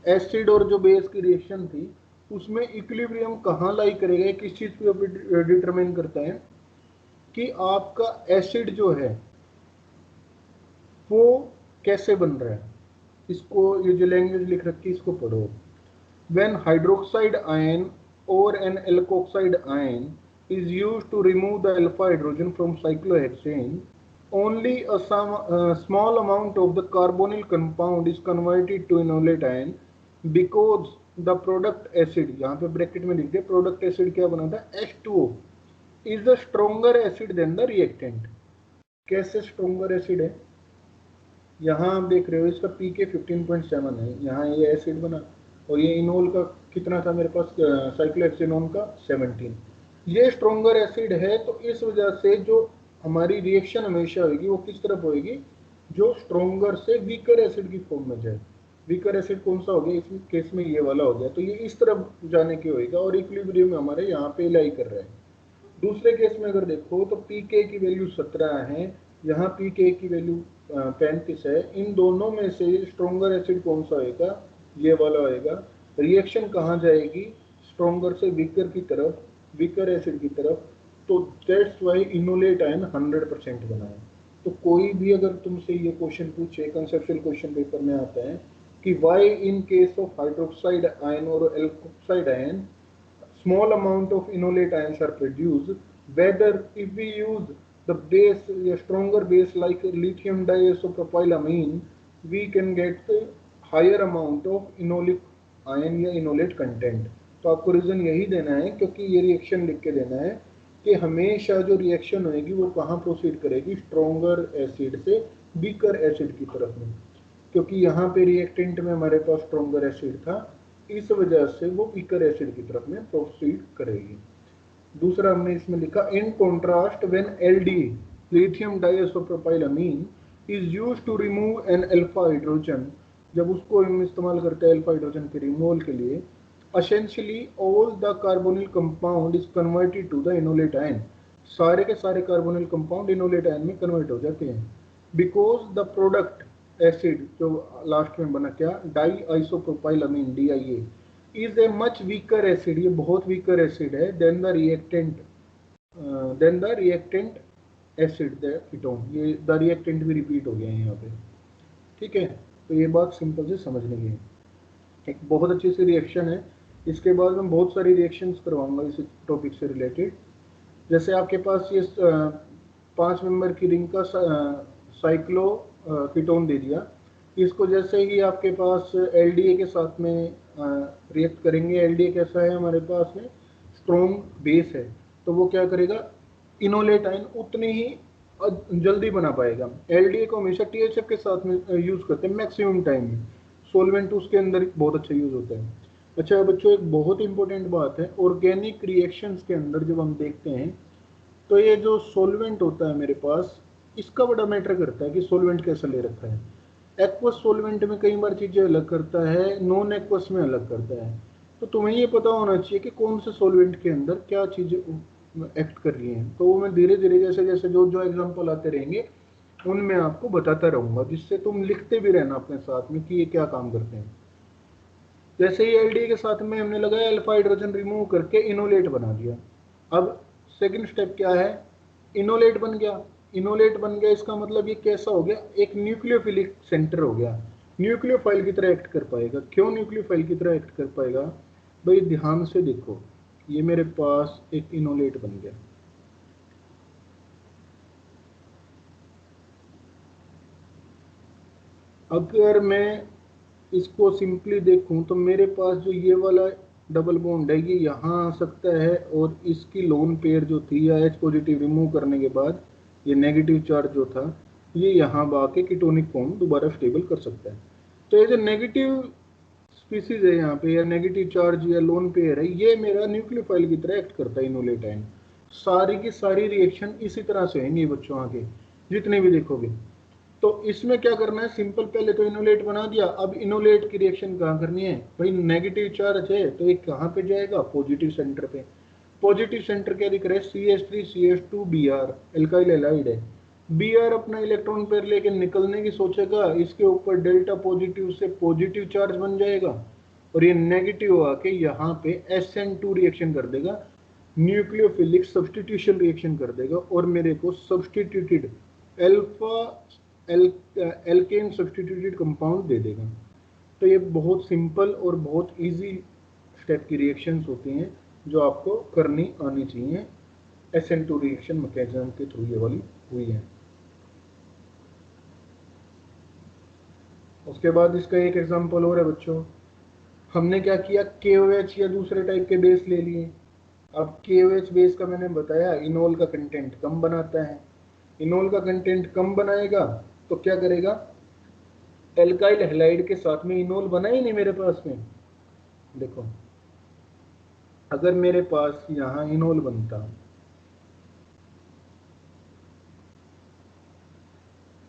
एसिड और जो बेस की रिएक्शन थी उसमें इक्विलिब्रियम कहाँ लाई करेगा, किस चीज पे डिटरमाइन करता है कि आपका एसिड जो है वो कैसे बन रहा है, इसको ये जो लैंग्वेज लिख रखी है इसको पढ़ो। व्हेन हाइड्रोक्साइड आयन और an alkoxide ion is used to remove the alpha hydrogen from cyclohexane, only a small amount of the carbonyl compound is converted to enolate ion because the product acid, यहाँ पे ब्रैकेट में लिख दिया प्रोडक्ट एसिड क्या बना था H2O, is the stronger acid than the reactant। कैसे स्ट्रोंगर एसिड है, यहाँ आप देख रहे हो इसका pK 15.7 है, यहाँ ये एसिड बना, और ये इनोल का कितना था मेरे पास साइक्लोहेक्सेनोन का 17, ये स्ट्रोंगर एसिड है। तो इस वजह से जो हमारी रिएक्शन हमेशा होगी वो किस तरफ होगी, जो स्ट्रोंगर से वीकर एसिड की फॉर्म में जाए। वीकर एसिड कौन सा हो गया, इस केस में ये वाला हो गया, तो ये इस तरफ जाने की होगा और इक्विलिब्रियम हमारे यहाँ पे लाई कर रहा है। दूसरे केस में अगर देखो तो पीके की वैल्यू 17 है, यहाँ पीके की वैल्यू 35 है। इन दोनों में से स्ट्रोंगर एसिड कौन सा होगा, ये वाला होगा। रिएक्शन कहाँ जाएगी, स्ट्रोंगर से वीकर की तरफ, वीकर एसिड की तरफ। तो दैट्स वाई इनोलेट आयन 100% बना है। तो कोई भी अगर तुमसे ये क्वेश्चन पूछे, कंसेप्चुअल क्वेश्चन पेपर में आता है कि why in case of hydroxide ion और alkoxide ion small amount of enolate ions are produced, whether if we use the base, a stronger base like lithium diisopropylamine, we can get the higher amount of enolic ion या enolate content। तो आपको रीजन यही देना है, क्योंकि ये रिएक्शन लिख के देना है कि हमेशा जो रिएक्शन होगी वो कहाँ प्रोसीड करेगी, स्ट्रोंगर एसिड से वीकर एसिड की तरफ में, क्योंकि यहाँ पे रिएक्टेंट में हमारे पास स्ट्रोंगर एसिड था, इस वजह से वो वीकर एसिड की तरफ में प्रोसीड करेगी। दूसरा हमने इसमें लिखा in contrast when LD lithium diisopropylamine is used to remove an alpha hydrogen, जब उसको हम इस्तेमाल करते हैं अल्फा हाइड्रोजन के रिमूवल के लिए, essentially all the carbonyl compound is converted to the enolate ion, सारे के सारे कार्बोनिल कंपाउंड इनोलेट आयन में कन्वर्ट हो जाते हैं। बिकॉज द प्रोडक्ट एसिड जो लास्ट में बना क्या, diisopropylamine DIA, is a much weaker acid, ये बहुत वीकर एसिड है than the reactant acid the ketone, ये द रिएक्टेंट भी रिपीट हो गया है यहाँ पे। ठीक है, तो ये बात सिंपल से समझने की है, एक बहुत अच्छी सी रिएक्शन है। इसके बाद मैं बहुत सारी रिएक्शंस करवाऊंगा इस टॉपिक से रिलेटेड। जैसे आपके पास ये 5 मेंबर की रिंग का साइक्लो कीटोन दे दिया, इसको जैसे ही आपके पास LDA के साथ में रिएक्ट करेंगे, LDA कैसा है हमारे पास में, स्ट्रॉन्ग बेस है, तो वो क्या करेगा, इनोलेट आयन उतने ही जल्दी बना पाएगा। LDA को हमेशा THF के साथ में यूज करते हैं मैक्सिमम टाइम में, सोलवेंट उसके अंदर बहुत अच्छा यूज होता है। अच्छा बच्चों, एक बहुत इंपॉर्टेंट बात है, ऑर्गेनिक रिएक्शंस के अंदर जब हम देखते हैं तो ये जो सोलवेंट होता है मेरे पास, इसका बड़ा मैटर करता है कि सोलवेंट कैसा ले रखा है। एक्वस सोलवेंट में कई बार चीज़ें अलग करता है, नॉन एक्वस में अलग करता है। तो तुम्हें ये पता होना चाहिए कि कौन से सोलवेंट के अंदर क्या चीज़ें एक्ट कर रही हैं। तो वो मैं धीरे धीरे जैसे जैसे जो जो एग्जाम्पल आते रहेंगे उनमें आपको बताता रहूँगा, जिससे तुम लिखते भी रहना अपने साथ में कि ये क्या काम करते हैं। जैसे ही LDA के साथ में हमने लगाया अल्फा हाइड्रोजन रिमूव करके इनोलेट बना दिया। अब सेकंड स्टेप क्या है, इनोलेट बन गया। इनोलेट बन गया इसका मतलब ये कैसा हो गया, एक न्यूक्लियोफिलिक सेंटर हो गया, न्यूक्लियोफाइल की तरह एक्ट कर पाएगा। क्यों न्यूक्लियोफाइल की तरह एक्ट कर पाएगा भाई, ध्यान से देखो, ये मेरे पास एक इनोलेट बन गया। अगर मैं इसको सिंपली देखूं तो मेरे पास जो ये वाला डबल बॉन्ड है ये यहाँ आ सकता है, और इसकी लोन पेयर जो थी या H पॉजिटिव रिमूव करने के बाद ये नेगेटिव चार्ज जो था ये यहाँ आके कीटोनिक फॉर्म दोबारा स्टेबल कर सकता है। तो ये जो नेगेटिव स्पीसीज है यहाँ पे, या नेगेटिव चार्ज या लोन पेयर है, ये मेरा न्यूक्लियोफाइल की तरह एक्ट करता है इनोलेट आयन। सारी की सारी रिएक्शन इसी तरह से होंगी बच्चों, आगे जितने भी देखोगे। तो इसमें क्या करना है, सिंपल, पहले तो इनोलेट बना दिया, अब इनोलेट की रिएक्शन कहाँ करनी है भाई, नेगेटिव चार्ज है तो एक कहाँ पे जाएगा, पॉजिटिव सेंटर पे। पॉजिटिव सेंटर क्या दिख रहा है, CH3CH2 Br, एल्काइल हैलाइड है। Br अपना इलेक्ट्रॉन पेयर लेके निकलने की सोचेगा, इसके ऊपर डेल्टा पॉजिटिव से पॉजिटिव चार्ज बन जाएगा, और ये नेगेटिव आके यहाँ पे SN2 रिएक्शन कर देगा, न्यूक्लियोफिलिक सब्सटीट्यूशन रिएक्शन कर देगा, और मेरे को substituted alpha alkane substituted compound दे देगा। तो ये बहुत सिंपल और बहुत इजी स्टेप की रिएक्शंस होती हैं जो आपको करनी आनी चाहिए। SN2 रिएक्शन मैकेनिज्म के थ्रू ये वाली हुई है। उसके बाद इसका एक एग्जांपल और है बच्चों, हमने क्या किया, KOH या दूसरे टाइप के बेस ले लिए। अब KOH बेस का मैंने बताया इनोल का कंटेंट कम बनाता है। इनोल का कंटेंट कम बनाएगा तो क्या करेगा, एल्काइल हैलाइड के साथ में इनोल बना ही नहीं मेरे पास में। देखो अगर मेरे पास यहां इनोल बनता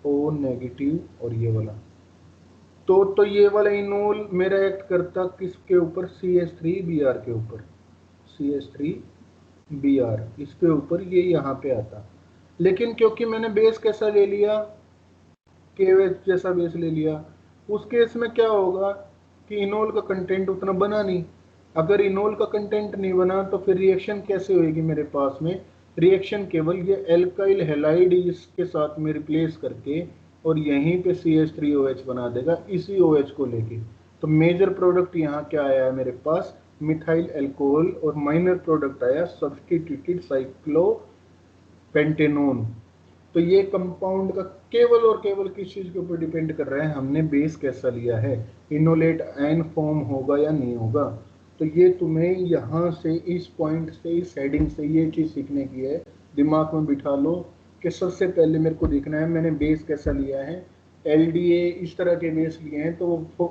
O नेगेटिव और ये वाला, तो ये वाला इनोल मेरा एक्ट करता किसके ऊपर, CH3Br के ऊपर, CH3Br इसके ऊपर ये यहाँ पे आता। लेकिन क्योंकि मैंने बेस कैसा ले लिया, KOH जैसा बेस ले लिया, उस केस में क्या होगा कि इनोल का कंटेंट उतना बना नहीं। अगर इनोल का कंटेंट नहीं बना तो फिर रिएक्शन कैसे होगी मेरे पास में, रिएक्शन केवल ये एल्काइल हैलाइड इसके साथ में रिप्लेस करके और यहीं पे CH3OH बना देगा इसी OH को लेके। तो मेजर प्रोडक्ट यहाँ क्या आया है मेरे पास, मिथाइल अल्कोहल, और माइनर प्रोडक्ट आया सब्स्टिट्यूटेड साइक्लोपेंटेनोन। तो ये कंपाउंड का केवल और केवल किस चीज के ऊपर डिपेंड कर रहा है, हमने बेस कैसा लिया है, इनोलेट आयन फॉर्म होगा या नहीं होगा। तो ये तुम्हें यहाँ से इस पॉइंट से इस हेडिंग से ये चीज सीखने की है, दिमाग में बिठा लो कि सबसे पहले मेरे को देखना है मैंने बेस कैसा लिया है। LDA इस तरह के बेस लिए हैं तो वो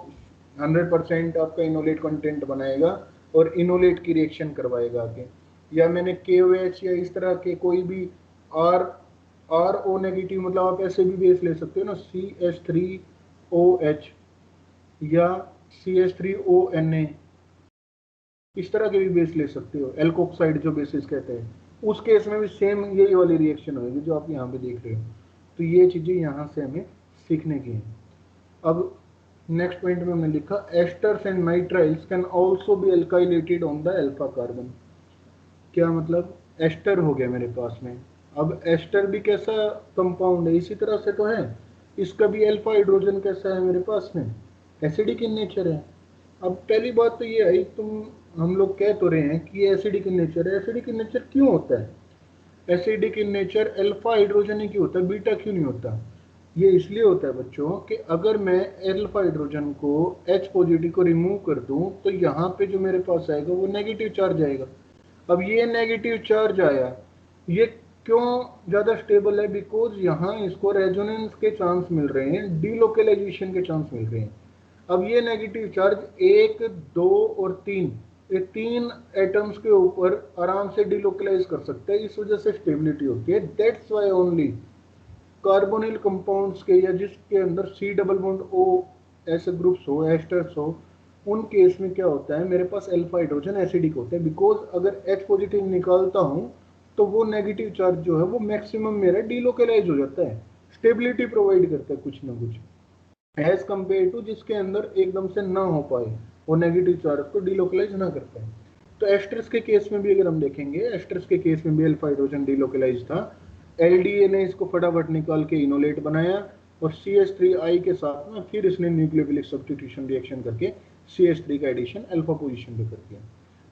100% आपका इनोलेट कंटेंट बनाएगा और इनोलेट की रिएक्शन करवाएगा आगे। या मैंने KOH या इस तरह के कोई भी RO नेगेटिव, मतलब आप ऐसे भी बेस ले सकते हो ना, CH3OH या CH3ONA, इस तरह के भी बेस ले सकते हो, एल्कोक्साइड जो बेसिस कहते हैं। उस केस में भी सेम यही वाली रिएक्शन होगी जो आप यहाँ पे देख रहे हो। तो ये चीजें यहाँ से हमें सीखने की हैं। अब नेक्स्ट पॉइंट में हमने लिखा esters and nitriles can also be alkylated on the alpha carbon. क्या मतलब, एस्टर हो गया मेरे पास में। अब एस्टर भी कैसा कंपाउंड है, इसी तरह से तो है, इसका भी अल्फा हाइड्रोजन कैसा है मेरे पास में, एसिडिक इन नेचर है। अब पहली बात तो ये आई, हम लोग कह तो रहे हैं कि ये एसिडिक इन नेचर है। एसिडिक इन नेचर क्यों होता है, acidic in nature alpha hydrogen ही क्यों होता है, बीटा क्यों नहीं होता। ये इसलिए होता है बच्चों कि अगर मैं अल्फा हाइड्रोजन को H पॉजिटिव को रिमूव कर दूं तो यहाँ पे जो मेरे पास आएगा वो नेगेटिव चार्ज आएगा। अब ये नेगेटिव चार्ज आया, ये क्यों ज्यादा स्टेबल है, बिकॉज यहाँ इसको रेजोनेंस के चांस मिल रहे हैं, डीलोकेलाइजेशन के चांस मिल रहे हैं। अब ये नेगेटिव चार्ज 1, 2 और 3, ये 3 एटम्स के ऊपर आराम से डीलोकलाइज कर सकते हैं, इस वजह से स्टेबिलिटी होती है। That's why only carbonyl compounds के या जिसके अंदर C डबल बॉन्ड O ऐसे ग्रुप्स हो, एस्टर्स हो, उन केस में क्या होता है मेरे पास अल्फा हाइड्रोजन एसिडिक होते हैं। बिकॉज अगर H पॉजिटिव निकालता हूँ तो वो नेगेटिव चार्ज जो है वो मैक्सिमम मेरा डीलोकलाइज हो जाता है, स्टेबिलिटी प्रोवाइड करता है कुछ ना कुछ, एज कंपेयर टू जिसके अंदर एकदम से ना हो पाए, वो नेगेटिव चार्ज को डीलोकलाइज ना कर पाए। तो एस्टर्स के केस में भी अगर हम देखेंगे, एस्टर्स के केस में भी अल्फा हाइड्रोजन डीलोकलाइज था, LDA ने इसको फटाफट निकाल के इनोलेट बनाया और CH3I के साथ में फिर इसने न्यूक्लियोफिलिक सब्स्टिट्यूशन रिएक्शन करके CH3 का एडिशन अल्फा पोजीशन पे कर दिया।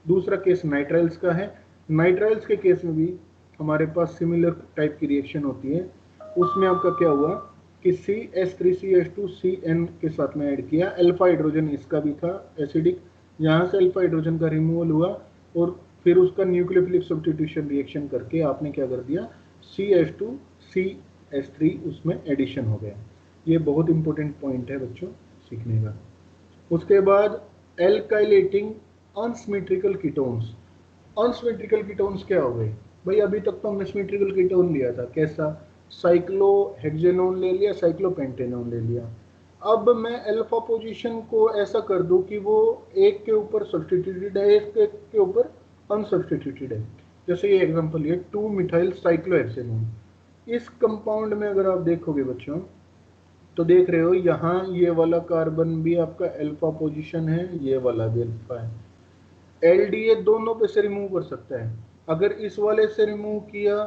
दूसरा केस नाइट्राइल्स का है। नाइट्राइल्स के केस में भी हमारे पास सिमिलर टाइप की रिएक्शन होती है। उसमें आपका क्या हुआ कि CH3CH2CN के साथ में ऐड किया, अल्फा हाइड्रोजन इसका भी था एसिडिक, यहाँ से अल्फा हाइड्रोजन का रिमूवल हुआ और फिर उसका न्यूक्लियोफिलिक सब्स्टिट्यूशन रिएक्शन करके आपने क्या कर दिया, CH2CH3 उसमें एडिशन हो गया। ये बहुत इंपॉर्टेंट पॉइंट है बच्चों सीखने का। उसके बाद alkylating unsymmetrical ketones. Unsymmetrical ketones क्या हो गए भाई, अभी तक तो हमने सिमेट्रिकल कीटोन लिया था, कैसा, साइक्लोहेक्सेनोन ले लिया, साइक्लोपेंटेनोन ले लिया। अब मैं अल्फा पोजीशन को ऐसा कर दूं कि वो एक के ऊपर सब्स्टिट्यूटेड है, एक के ऊपर अनसब्स्टिट्यूटेड है। जैसे ये एग्जांपल है 2 मिथाइल साइक्लोहेक्सेनोन। इस कंपाउंड में अगर आप देखोगे बच्चों तो देख रहे हो यहाँ ये वाला कार्बन भी आपका अल्फा पोजीशन है, ये वाला भी अल्फा है। LDA दोनों पे से रिमूव कर सकता है। अगर इस वाले से रिमूव किया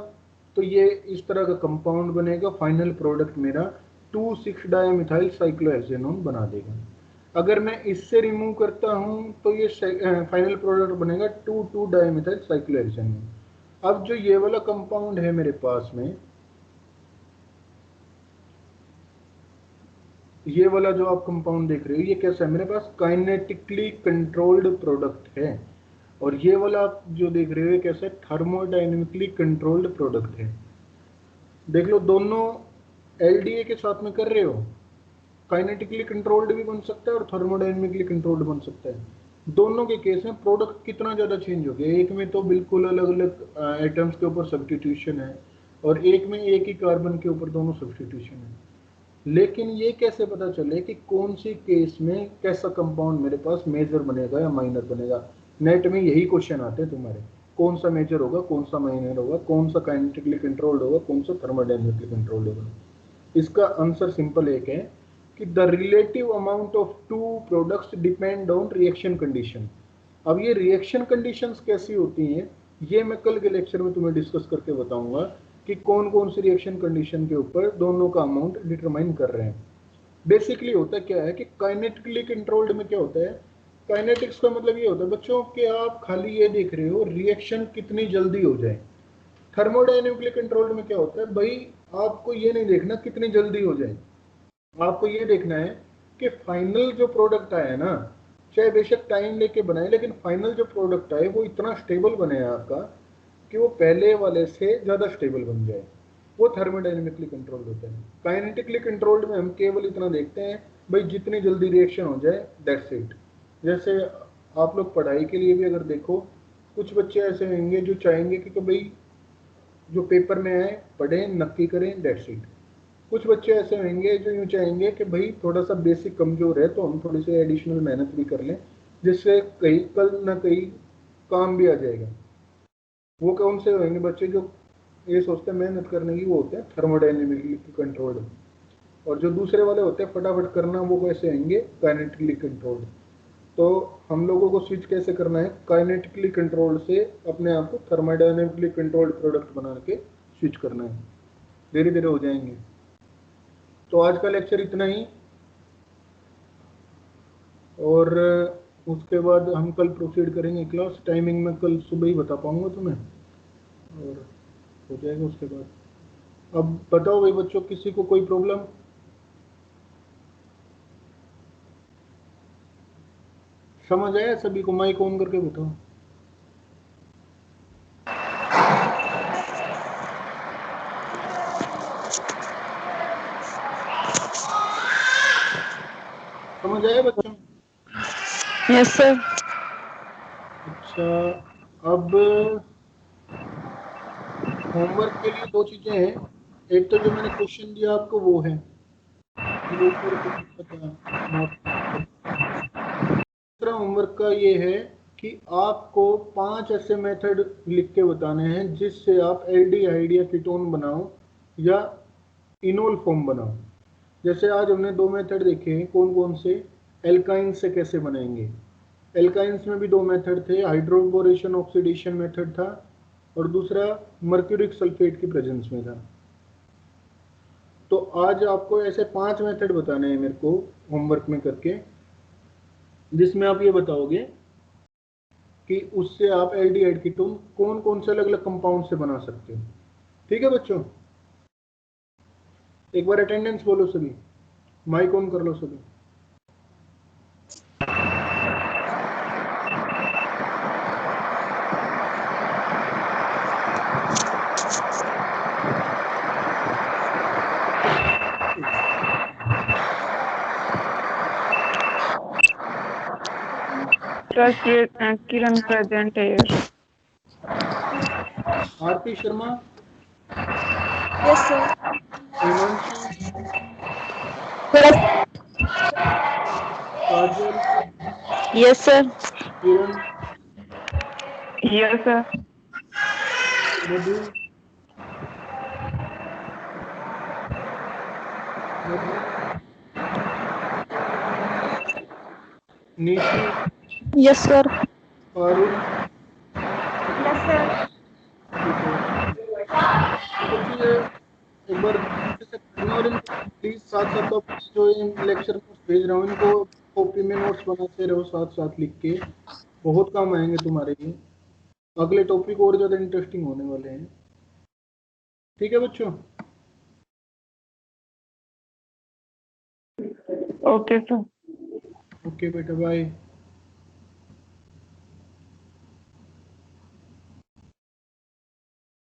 तो ये इस तरह का कंपाउंड बनेगा, फाइनल प्रोडक्ट मेरा 2,6 डाइमिथाइल साइक्लोहेक्सेनोन बना देगा। अगर मैं इससे रिमूव करता हूं तो ये फाइनल प्रोडक्ट बनेगा 2,2 डाइमिथाइल साइक्लोहेक्सेनोन। अब जो ये वाला कंपाउंड है मेरे पास में, ये वाला जो आप कंपाउंड देख रहे हो, ये कैसा है? मेरे पास काइनेटिकली कंट्रोल्ड प्रोडक्ट है। और ये वाला आप जो देख रहे हो ये कैसा है? थर्मोडायनेमिकली कंट्रोल्ड प्रोडक्ट है। देख लो, दोनों एलडीए के साथ में कर रहे हो, काइनेटिकली कंट्रोल्ड भी बन सकता है और थर्मोडायनेमिकली कंट्रोल्ड बन सकता है। दोनों के केस में प्रोडक्ट कितना ज्यादा चेंज हो गया। एक में तो बिल्कुल अलग अलग एटम्स के ऊपर सब्स्टिट्यूशन है और एक में एक ही कार्बन के ऊपर दोनों सब्स्टिट्यूशन है। लेकिन ये कैसे पता चले कि कौन सी केस में कैसा कंपाउंड मेरे पास मेजर बनेगा या माइनर बनेगा? नेट में यही क्वेश्चन आते हैं तुम्हारे, कौन सा मेजर होगा, कौन सा माइनर होगा, कौन सा काइनेटिकली कंट्रोल्ड होगा, कौन सा थर्मोडायनेमिकली कंट्रोल्ड होगा। इसका आंसर सिंपल एक है कि the relative amount of two products depend on reaction condition. अब ये रिएक्शन कंडीशंस कैसी होती हैं, ये मैं कल के लेक्चर में तुम्हें डिस्कस करके बताऊंगा कि कौन कौन सी रिएक्शन कंडीशन के ऊपर दोनों का अमाउंट डिटरमाइन कर रहे हैं। बेसिकली होता क्या है कि काइनेटिकली कंट्रोल्ड में क्या होता है? काइनेटिक्स का मतलब ये होता है बच्चों कि आप खाली ये देख रहे हो रिएक्शन कितनी जल्दी हो जाए। थर्मोडायनेमिकली कंट्रोल्ड में क्या होता है भाई, आपको ये नहीं देखना कितनी जल्दी हो जाए, आपको ये देखना है कि फाइनल जो प्रोडक्ट आया ना, चाहे बेशक टाइम लेके बनाए, लेकिन फाइनल जो प्रोडक्ट आए वो इतना स्टेबल बने आपका कि वो पहले वाले से ज़्यादा स्टेबल बन जाए। वो थर्मोडायनेमिकली कंट्रोल्ड होता है। काइनेटिकली कंट्रोल्ड में हम केवल इतना देखते हैं भाई जितनी जल्दी रिएक्शन हो जाए, दैट्स इट। जैसे आप लोग पढ़ाई के लिए भी अगर देखो, कुछ बच्चे ऐसे होंगे जो चाहेंगे कि भाई जो पेपर में आए पढ़ें, नक्की करें, दैट्स इट। कुछ बच्चे ऐसे होंगे जो यूँ चाहेंगे कि भाई थोड़ा सा बेसिक कमजोर है तो हम थोड़ी सी एडिशनल मेहनत भी कर लें, जिससे कहीं कल ना कहीं काम भी आ जाएगा। वो कौन से होंगे बच्चे जो ये सोचते हैं मेहनत करने की? वो होते हैं थर्मोडायनेमिकली कंट्रोल्ड। और जो दूसरे वाले होते हैं फटाफट करना, वो कैसे होंगे? Kinetically controlled. तो हम लोगों को स्विच कैसे करना है? काइनेटिकली कंट्रोल्ड से अपने आप को थर्मोडायनेमिकली कंट्रोल्ड प्रोडक्ट बना के स्विच करना है। धीरे धीरे हो जाएंगे। तो आज का लेक्चर इतना ही, और उसके बाद हम कल प्रोसीड करेंगे क्लास। टाइमिंग में कल सुबह ही बता पाऊंगा तुम्हें, और हो जाएगा उसके बाद। अब बताओ भाई बच्चों, किसी को कोई प्रॉब्लम? समझ आया सभी को? माइक ऑन करके बताओ। समझ आया बच्चों? Yes sir. अच्छा, अब होमवर्क के लिए दो चीजें हैं। एक तो जो मैंने क्वेश्चन दिया आपको वो है, वो ऊपर पता नोट। दूसरा होमवर्क का ये है कि आपको 5 ऐसे मेथड लिख के बताने हैं जिससे आप एल्डिहाइड या कीटोन बनाओ या इनोल फॉर्म बनाओ। जैसे आज हमने 2 मेथड देखे हैं, कौन कौन से? एल्काइन से कैसे बनाएंगे। एल्काइंस में भी 2 मेथड थे, हाइड्रोबोरेशन ऑक्सीडेशन मेथड था और दूसरा मर्क्यूरिक सल्फेट की प्रेजेंस में था। तो आज आपको ऐसे 5 मेथड बताने हैं मेरे को होमवर्क में करके, जिसमें आप ये बताओगे कि उससे आप एल्डिहाइड कीटोन कौन कौन से अलग अलग कंपाउंड से बना सकते हो। ठीक है बच्चों? एक बार अटेंडेंस बोलो सभी, माइक ऑन कर लो सभी। किरण प्रेजेंट है यार। Aarti Sharma, yes sir. Himanshi, Kajal, yes sir. Kiran, yes sir. Madhu, Madhu, Nishu, yes sir. Parul. Yes sir. ठीक है, तो बच्चों ये एक बार करना और प्लीज साथ साथ तो जो ये लेक्चर नोट्स भेज रहा हूँ इनको कॉपी में नोट्स बनाते रहो साथ साथ लिख के, बहुत काम आएंगे तुम्हारे लिए। अगले टॉपिक और ज़्यादा इंटरेस्टिंग होने वाले हैं। ठीक है बच्चों? Okay sir. ओके बेटा, बाय।